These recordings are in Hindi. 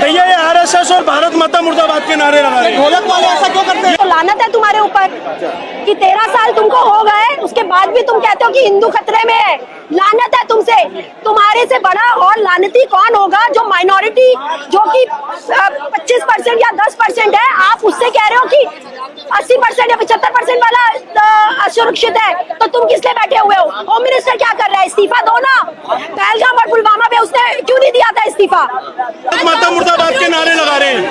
भैया ये आरएसएस और भारत माता मुर्दाबाद के नारे लगा रहे हैं। ढोलक वाले ऐसा क्यों करते हैं? तो लानत है तुम्हारे ऊपर कि 13 साल तुमको हो गए, उसके बाद भी तुम कहते हो कि हिंदू खतरे में है। लानत है तुमसे। तुम्हारे से बड़ा और लानती कौन होगा जो माइनॉरिटी जो कि 25% या 10% है, आप उससे कह रहे हो कि 80% या 75% वाला असुरक्षित है। तो तुम किस लिए बैठे हुए हो? होम मिनिस्टर क्या कर रहा है? इस्तीफा दो ना। पहलगाम और पुलवामा में उसने क्यों नहीं दिया था इस्तीफा? भारत माता मुर्दाबाद के नारे लगा रहे हैं।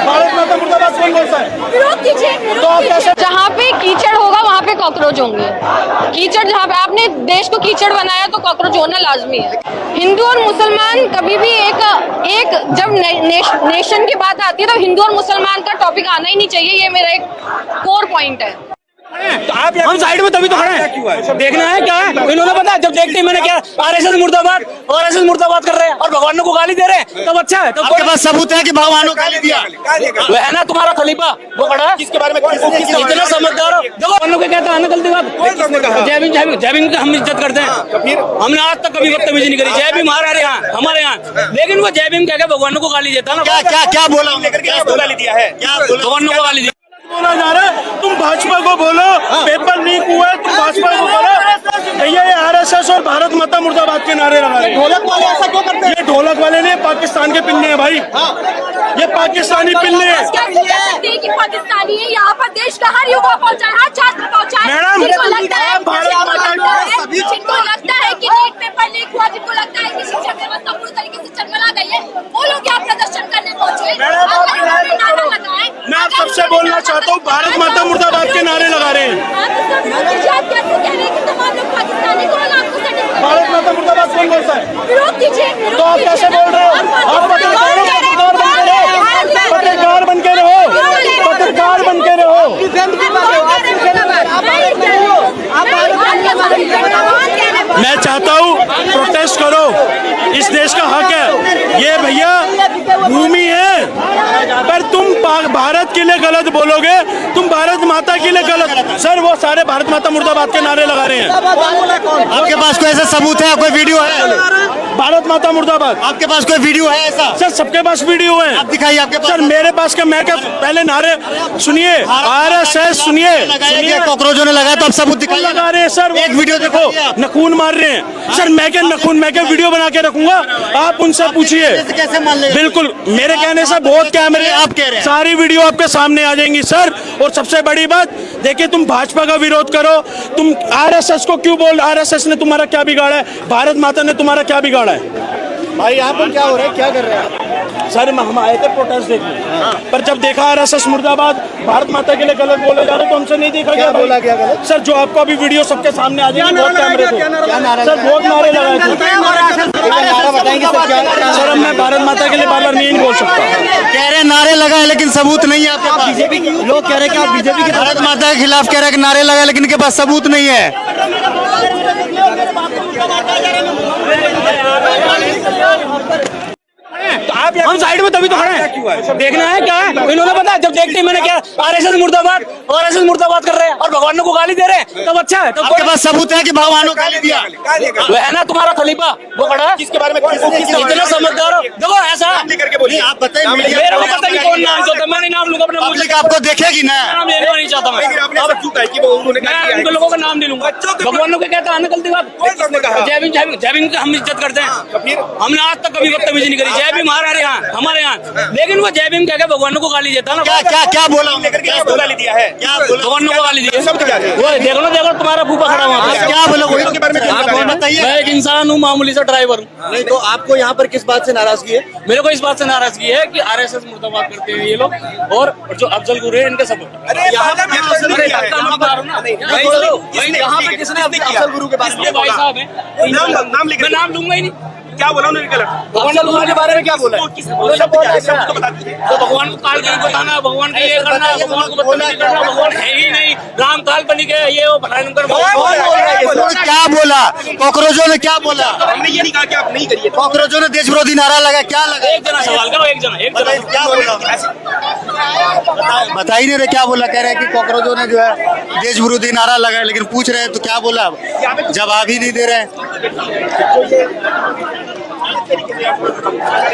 भारत माता मुर्दाबाद कौन बोलता है? विरोध कीजिए। तो आप कैसे? जहाँ पे कीचड़ होगा वहाँ पे कॉकरोच होंगे। कीचड़ जहाँ पे आपने देश को कीचड़ बनाया तो कॉकरोच होना लाजमी है। हिंदू और मुसलमान कभी भी एक जब नेशन की बात आती है तो हिंदू और मुसलमान का टॉपिक आना ही नहीं चाहिए। ये मेरा एक कोर पॉइंट है। तो आप हम साइड में तभी तो खड़े हैं, देखना है क्या है। इन्होंने पता जब देखते ही मैंने क्या आरएसएस मुर्दाबाद कर रहे हैं और भगवानों को गाली दे रहे हैं, तब अच्छा है। तब आपके पास सबूत है कि भगवानों को गाली दिया? वो है ना तुम्हारा खलीफा, वो खड़ा है किसके बारे में? इतना समझदार हो। देखो भगवानों को कहता है ना गलती बात। जय भीम जय भीम की हम इज्जत करते हैं। फिर हमने आज तक कभी बदतमीजी नहीं करी। जय भीम हमारे यहाँ, लेकिन वो जय भीम कह के भगवानों को गाली देता ना। क्या बोला गाली दिया है? भगवानों को गाली दी बोला जा रहा है। तुम भाजपा को बोलो पेपर लीक हुआ है, तुम भाजपा को बोलो। भैया ये आरएसएस और भारत माता मुर्दाबाद के नारे लगा रहे हैं। ढोलक वाले ऐसा क्यों करते हैं? ये ढोलक वाले नहीं, पाकिस्तान के पिल्ले हैं भाई। ये पाकिस्तानी पिल्ले हैं। कि पाकिस्तानी है, यहाँ पर देश का हर युवा पहुँचा है, हर छात्र पहुँचा है। मैडम, जिनको लगता है आप भारत माता जिनको लगता है कि नीट पेपर लीक हुआ, जिनको लगता है कि शिक्षा व्यवस्था पूरी तरीके से चरमरा गई है, वो लोग यहाँ प्रदर्शन करने पहुँचे। मैं आप सबसे बोलना चाहता हूँ, भारत माता मुर्दाबाद के नारे लगा रहे हैं। भारत माता मुर्दाबाद कौन बोलता है? विरोध कीजिए। तो आप कैसे बोल रहे हो? आप पत्रकार बन के रहो, पत्रकार बन के रहो। मैं चाहता हूँ प्रोटेस्ट करो, इस देश का हक है। ये भैया भूमि है, पर तुम भारत के लिए गलत बोलोगे, तुम भारत माता के लिए गलत। सर वो सारे भारत माता मुर्दाबाद के नारे लगा रहे हैं। आपके पास कोई ऐसा सबूत है? कोई वीडियो है? भारत माता मुर्दाबाद। आपके पास कोई वीडियो है ऐसा? सर सबके पास वीडियो है। आप दिखाइए आपके पास। सर मेरे पास क्या, मैं क्या पहले नारे सुनिए, आरएसएस सुनिए, कॉकरोचों ने लगाया तो आप सबूत दिखाइए। लगा रहे हैं सर। एक वीडियो देखो नखून मार रहे हैं सर। मैं क्या वीडियो बना के रखूंगा? आप उनसे पूछिए। कैसे मान ले? बिल्कुल मेरे कहने से बहुत कैमरे आप कह रहे हैं, सारी वीडियो आपके सामने आ जाएंगी सर। और सबसे बड़ी बात देखिए, तुम भाजपा का विरोध करो, तुम आरएसएस को क्यों बोल? आरएसएस ने तुम्हारा क्या बिगाड़ा है? भारत माता ने तुम्हारा क्या बिगाड़ा है? भाई यहाँ पर क्या हो रहा है? क्या कर रहे हैं? सर हम आए थे प्रोटेस्ट देखने, पर जब देखा आरएसएस मुर्दाबाद भारत माता के लिए गलत बोले जा रहे तो हमसे नहीं देखा। क्या बोला गया गलत? सर जो आपको अभी वीडियो सबके सामने आ जाएगी, बहुत कैमरे थे सर, बहुत नारे लगाए थे। बताएंगे सर अब मैं भारत माता के लिए बार बार नहीं बोल सकता। कह रहे नारे लगाए लेकिन सबूत नहीं है आपके पास। बीजेपी लोग कह रहे हैं कि आप बीजेपी के भारत माता के खिलाफ कह रहे हैं कि नारे लगाए लेकिन इनके पास सबूत नहीं है। तो आप हम साइड में तभी तो खड़े हैं, देखना है क्या है। इन्होंने पता जब देखते ही मैंने क्या आरएसएस मुर्दाबाद कर रहे हैं और भगवानों को गाली दे रहे हैं, तब अच्छा है। आपके पास सबूत है कि भगवानों को गाली दिया? वो है ना तुम्हारा खलीफा, वो खड़ा है। किसके बारे में? इतना समझदार हो। देखो ऐसा आप बताइए। मेरे को पता नहीं कौन नाम चाहता, मैं नहीं नाम लूंगा अपने मुंह से। पब्लिक आपको देखेगी ना? नाम लेना नहीं चाहता मैं। मैं उनको लोगों का नाम नहीं लूंगा। भगवानों को कहता है ना गलती बात। जय भीम की हम इज्जत करते हैं। हमने आज तक कभी बदतमीजी नहीं करी। जय भीम हमारे यहाँ, लेकिन वो जय भीम कह के भगवानों को गाली देता ना। क्या बोला? गाली दिया है, भगवानों को गाली दी है। वो देखो तुम्हारा फूफा खड़ा हुआ है। क्या बोला? बताइए। मैं एक इंसान हूँ, मामूली सा ड्राइवर हूँ। नहीं तो आपको यहाँ पर किस बात से नाराजगी है? मेरे को इस बात से नाराजगी है कि आरएसएस मुर्दाबाद करते हैं ये लोग, और जो अफजल गुरु है इनके सपोर्ट। यहाँ पे किसने अफजल गुरु के बारे में? भाई साहब है, मैं नाम लूंगा ही नहीं। क्या बोला उन्होंने? गलत। अफजल गुरु के बारे में क्या बोला? तो भगवान को काल नहीं बताना, भगवान का ये करना, भगवान को बदतमीजी करना, भगवान है ही नहीं, राम काल बनी के ये वो भयंकर क्या बोला कॉकरोचों ने, क्या बोला? हमने ये नहीं कहा कि आप नहीं करिए। कॉकरोचों ने देश विरोधी नारा लगा, क्या लगा? एक जना सवाल करो, एक जना क्या बोला? बता ही नहीं रहे क्या बोला। कह रहे हैं कि कॉकरोचों ने जो है देश विरोधी नारा लगाया, लेकिन पूछ रहे हैं तो क्या बोला, जवाब ही नहीं दे रहे हैं।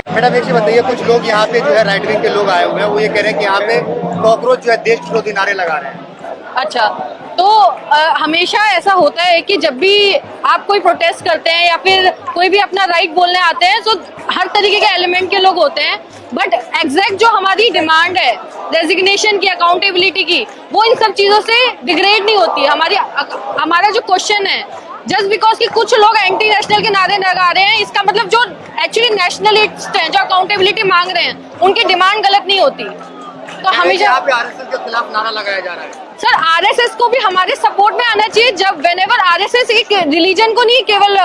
मैडम एक चीज बताइए, कुछ लोग यहाँ पे जो है राइट विंग के लोग आए हुए हैं, वो ये कह रहे हैं कि यहाँ पे कॉकरोच जो है देश विरोधी नारे लगा रहे हैं। अच्छा, तो हमेशा ऐसा होता है कि जब भी आप कोई प्रोटेस्ट करते हैं या फिर कोई भी अपना राइट बोलने आते हैं तो हर तरीके के एलिमेंट के लोग होते हैं, बट एग्जैक्ट जो हमारी डिमांड है रेजिग्नेशन की, अकाउंटेबिलिटी की, वो इन सब चीज़ों से डिग्रेड नहीं होती है। हमारा जो क्वेश्चन है, जस्ट बिकॉज कि कुछ लोग एंटी नेशनल के नारे लगा रहे हैं, इसका मतलब जो एक्चुअली नेशनलिस्ट हैं, जो अकाउंटेबिलिटी मांग रहे हैं, उनकी डिमांड गलत नहीं होती। तो हमेशा यहाँ पे आरएसएस के खिलाफ नारा लगाया जा रहा है। सर, आरएसएस को भी हमारे सपोर्ट में आना चाहिए। जब व्हेनेवर आरएसएस एक रिलीजन को नहीं केवल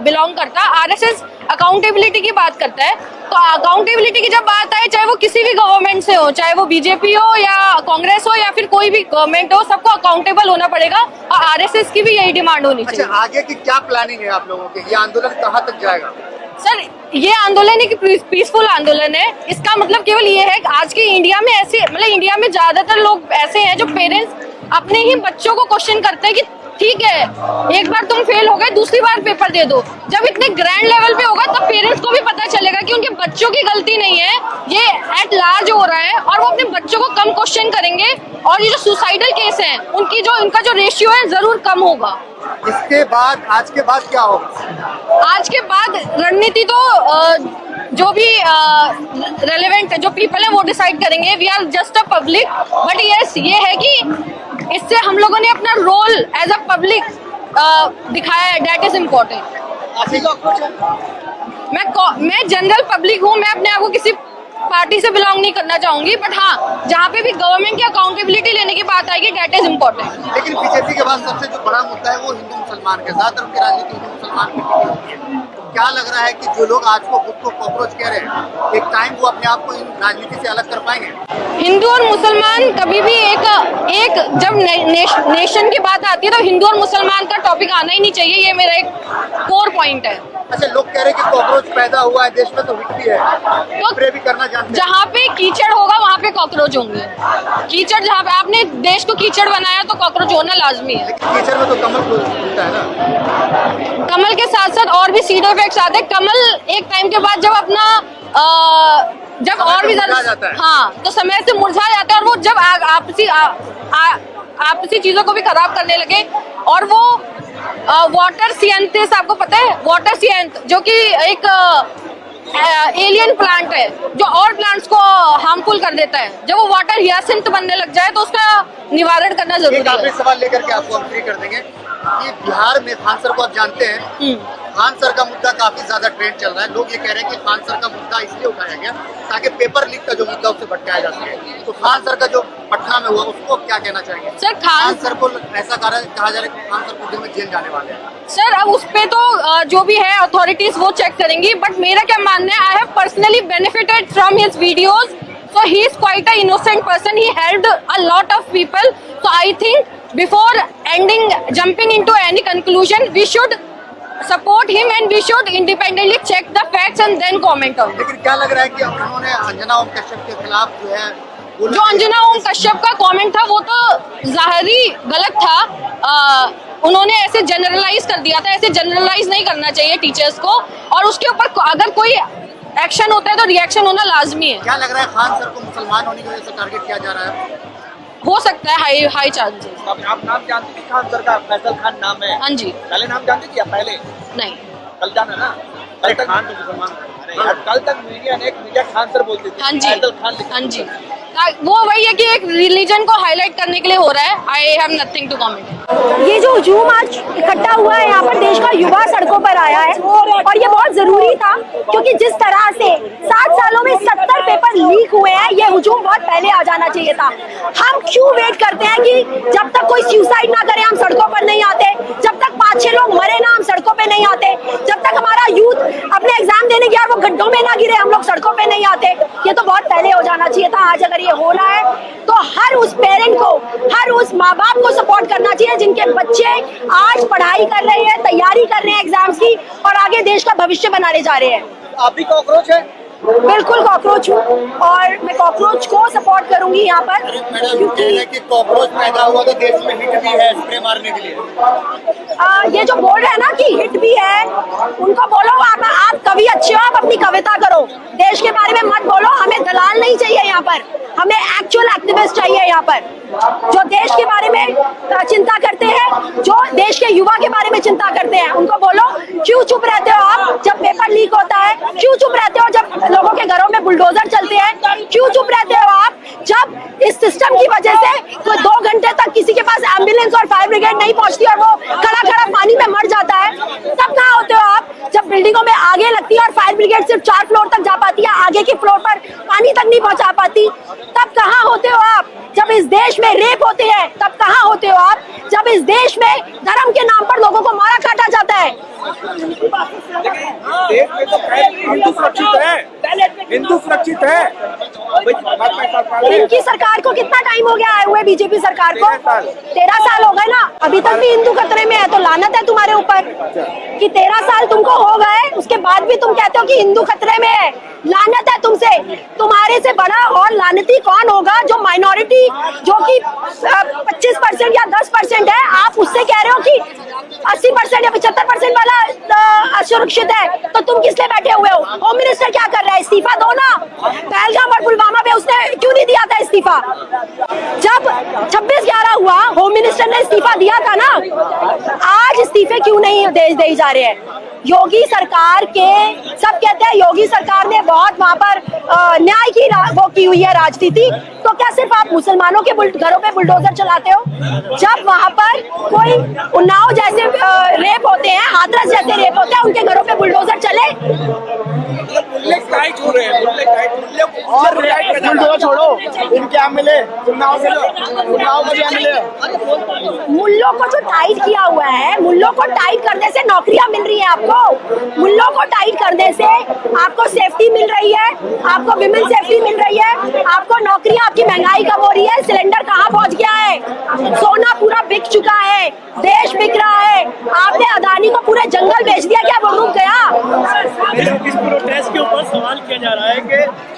बिलोंग करता, आरएसएस अकाउंटेबिलिटी की बात करता है। तो अकाउंटेबिलिटी की जब बात आए, चाहे वो किसी भी गवर्नमेंट से हो, चाहे वो बीजेपी हो या कांग्रेस हो या फिर कोई भी गवर्नमेंट हो, सबको अकाउंटेबल होना पड़ेगा और आरएसएस की भी यही डिमांड होनी चाहिए। अच्छा, आगे की क्या प्लानिंग है आप लोगों की? ये आंदोलन कहाँ तक जाएगा? सर, ये आंदोलन एक पीसफुल आंदोलन है। इसका मतलब केवल ये है कि आज के इंडिया में ऐसे, मतलब इंडिया में ज्यादातर लोग ऐसे हैं जो पेरेंट्स अपने ही बच्चों को क्वेश्चन करते हैं कि ठीक है, एक बार तुम फेल हो गए, दूसरी बार पेपर दे दो। जब इतने ग्रैंड लेवल पे होगा तब पेरेंट्स को भी पता चलेगा कि उनके बच्चों की गलती नहीं है, ये एट लार्ज हो रहा है, और वो अपने बच्चों को कम क्वेश्चन करेंगे और ये जो सुसाइडल केस है इनका जो रेशियो है जरूर कम होगा। इसके बाद, आज के बाद क्या होगा? आज के बाद रणनीति तो जो भी रेलेवेंट जो पीपल है वो डिसाइड करेंगे। We are just a public, but yes, ये है कि इससे हम लोगों ने अपना रोल एज अ पब्लिक दिखाया है, दैट इज इम्पोर्टेंट। मैं जनरल पब्लिक हूँ, मैं अपने आप को किसी पार्टी से बिलोंग नहीं करना चाहूंगी, बट हाँ, जहाँ पे भी गवर्नमेंट की अकाउंटेबिलिटी लेने की बात आएगी, दैट इज इम्पोर्टेंट। लेकिन बीजेपी के बाद सबसे जो बड़ा मुद्दा है वो हिंदू मुसलमान के साथ, और उनकी राजनीति हिंदू मुसलमान की टिकी होती है। क्या लग रहा है कि जो लोग आज को खुद को कॉकरोच कह रहे हैं, एक टाइम वो अपने आप को इन राजनीति से अलग कर पाएंगे? हिंदू और मुसलमान कभी भी एक जब नेशन की बात आती है तो हिंदू और मुसलमान का टॉपिक आना ही नहीं चाहिए, ये मेरा एक कोर पॉइंट है। अच्छा, लोग कह रहे हैं कि कॉकरोच पैदा हुआ है देश में तो हिट भी है, तो स्प्रे भी करना जानते हैं। जहाँ पे कीचड़ होगा वहाँ पे कॉकरोच होंगे। कीचड़, जहाँ पे आपने देश को कीचड़ बनाया तो कॉकरोच होना लाजमी है। लेकिन कीचड़ में तो कमल फूलता है ना। कमल के साथ साथ और भी सीड इफेक्ट्स आते हैं। कमल एक टाइम के बाद जब अपना जब और भी ज्यादा, हाँ, तो समय से मुरझा जाता है, और वो जब आपसी चीजों को भी खराब करने लगे। और वो वाटर सियंथिस, आपको पता है वाटर सियंथ, जो कि एक एलियन प्लांट है जो और प्लांट्स को हार्मफुल कर देता है। जब वो वाटर हियासिंथ बनने लग जाए तो उसका निवारण करना जरूरी है। एक आखिरी सवाल लेकर के आपको हम फ्री कर देंगे कि बिहार में खान सर को आप जानते हैं, खान सर का मुद्दा काफी ज्यादा ट्रेंड चल रहा है। लोग ये कह रहे हैं कि खान सर का मुद्दा इसलिए उठाया गया ताकि पेपर लीक का जो मुद्दा उससे भटकाया जा सके। तो खान सर का जो पटना में हुआ उसको क्या कहना चाहेंगे? सर, खान सर को ऐसा कहा जा रहा है कि खान सर कुछ दिन में जेल जाने वाले हैं। सर, अब उस पे तो जो भी है अथॉरिटीज वो चेक करेंगी, बट मेरा क्या मानना है, I have personally benefited from his videos, so he is quite a innocent person, he helped a lot of people, so I think before jumping into any conclusion, we should support him and we should independently check the facts and then comment on it. लेकिन क्या लग रहा है कि उन्होंने अंजना ओम कश्यप के खिलाफ जो है, जो अंजना ओम कश्यप का कमेंट था वो तो जाहिरी गलत था। उन्होंने ऐसे जनरलाइज कर दिया था, ऐसे जनरलाइज नहीं करना चाहिए टीचर्स को, और उसके ऊपर अगर कोई एक्शन होता है तो रिएक्शन होना लाजमी है। क्या लग रहा है खान सर को मुसलमान होने की वजह से टारगेट किया जा रहा है? हो सकता है, हाई चांसेस। आप नाम जानते थे खान सर का? फैसल खान नाम है। हाँ जी। पहले नाम जानते थे या पहले? नहीं, कल जाना ना, कल तक खान तो मुसलमान। कल तक मीडिया खान सर बोलती थी। हाँ जी, फैसल खान। हाँ जी। वो वही है कि एक रिलीजन को हाईलाइट करने के लिए हो रहा है। I have nothing to comment. ये जो हुजूम आज इकट्ठा हुआ है यहाँ पर, देश का युवा सड़कों पर आया है, और ये बहुत जरूरी था, क्योंकि जिस तरह से 7 सालों में 70 पेपर लीक हुए हैं, ये हुजूम बहुत पहले आ जाना चाहिए था। हम क्यों वेट करते हैं कि जब तक कोई सुसाइड ना करे हम सड़कों पर नहीं आते, जब तक 5-6 लोग मरे ना हम सड़कों पर नहीं आते, जब तक हमारा यूथ अपने एग्जाम देने गया वो गड्ढों में ना गिरे हम लोग सड़कों नहीं आते, ये तो बहुत पहले हो जाना चाहिए था। आज अगर ये हो रहा है तो हर उस पेरेंट को, हर उस माँ बाप को सपोर्ट करना चाहिए जिनके बच्चे आज पढ़ाई कर रहे हैं, तैयारी कर रहे हैं एग्जाम्स की और आगे देश का भविष्य बनाने जा रहे हैं। आप भी कॉकरोच है? बिल्कुल कॉकरोच हूँ और मैं कॉकरोच को सपोर्ट करूंगी यहाँ पर, मैडम कह रहे हैं कि कॉकरोच पैदा हुआ तो देश में हिट भी है स्प्रे मारने के लिए। ये जो बोल रहे हैं ना कि हिट भी है, उनको बोलो आप कवि अच्छे हो, आप अपनी कविता करो, देश के बारे में मत बोलो। हमें दलाल नहीं चाहिए यहाँ पर, हमें एक्चुअल एक्टिविस्ट चाहिए यहाँ पर जो देश के बारे में चिंता करते हैं, जो देश के युवा के बारे में चिंता करते हैं। उनको बोलो क्यों चुप रहते हो आप जब पेपर लीक होता है, क्यों चुप रहते हो जब लोगों के घरों में बुलडोजर चलते हैं, क्यों चुप रहते हो आप जब इस सिस्टम की वजह से कोई 2 घंटे तक किसी के पास एम्बुलेंस और फायर ब्रिगेड नहीं पहुंचती और वो खड़ा खड़ा पानी में मर जाता है। तब कहाँ होते हो आप जब बिल्डिंगों में आगे लगती है और फायर ब्रिगेड सिर्फ 4 फ्लोर तक जा पाती है, आगे के फ्लोर पर पानी तक नहीं पहुंचा पाती। तब कहाँ होते हो आप जब इस देश में रेप होते हैं? तब कहाँ होते हो आप जब इस देश में धर्म के नाम पर लोगों को मारा काटा जाता है? देश में तो हिंदू सुरक्षित है, हिंदू सुरक्षित है। इनकी सरकार को कितना टाइम हो गया आए हुए बीजेपी सरकार को? 13 साल हो गए ना, अभी तक भी हिंदू खतरे में है। तो लानत है तुम्हारे ऊपर कि 13 साल तुमको हो गए, उसके बाद भी तुम कहते हो कि हिंदू खतरे में है। लानत है तुमसे, तुम्हारे से बड़ा और लानती कौन होगा जो माइनॉरिटी जो कि 25% या 10% है, आप उससे कह रहे हो कि 80% या 75% वाला असुरक्षित है। तो तुम किस लिए बैठे हुए हो? होम मिनिस्टर क्या कर रहा है? इस्तीफा दो ना। पहलगाम और पुलवामा में उसने क्यों नहीं दिया था इस्तीफा? जब 26/11 हुआ होम मिनिस्टर ने इस्तीफा दिया था ना, आज इस्तीफे क्यों नहीं दे जा रहे हैं? योगी सरकार के सब कहते हैं योगी सरकार ने बहुत वहां पर न्याय की वो की हुई है राजनीति। तो क्या सिर्फ आप मुसलमानों के घरों पे बुलडोजर चलाते हो? जब वहां पर कोई उन्नाव जैसे रेप होते हैं, हाथरस जैसे रेप होते हैं, उनके घरों पे बुलडोजर चले? टाइट हो रहे हैं, बुलडोजर छोड़ो, इनके क्या मिले? उन्नाव मिले। मुल्लों को जो टाइट किया हुआ है, मुल्लों को टाइट करने से नौकरियां मिल रही है आपको, मुल्लों को टाइट करने से आपको सेफ्टी मिल रही है, आपको विमेन सेफ्टी मिल रही है, आपको नौकरियां, आपकी महंगाई कम हो रही है। सिलेंडर कहाँ पहुंच गया है? सोना पूरा बिक चुका है, देश बिक रहा है। आपने अदानी को पूरे जंगल बेच दिया, क्या वो रुक गया? इस प्रोटेस्ट के ऊपर सवाल किया जा रहा है कि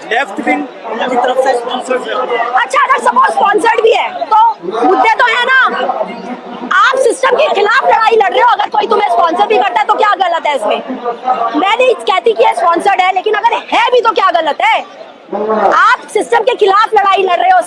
लेफ्ट विंग की तरफ से स्पॉन्सर्ड है। अच्छा, अगर सपोज स्पॉन्सर्ड भी है तो मुद्दे तो है ना। आप सिस्टम के खिलाफ लड़ाई लड़ रहे हो, अगर कोई तुम्हें स्पॉन्सर भी करता है तो क्या गलत है इसमें? मैं नहीं कहती कि स्पॉन्सर्ड है, लेकिन अगर है भी तो क्या गलत है? आप सिस्टम के खिलाफ लड़ाई लड़ रहे हो,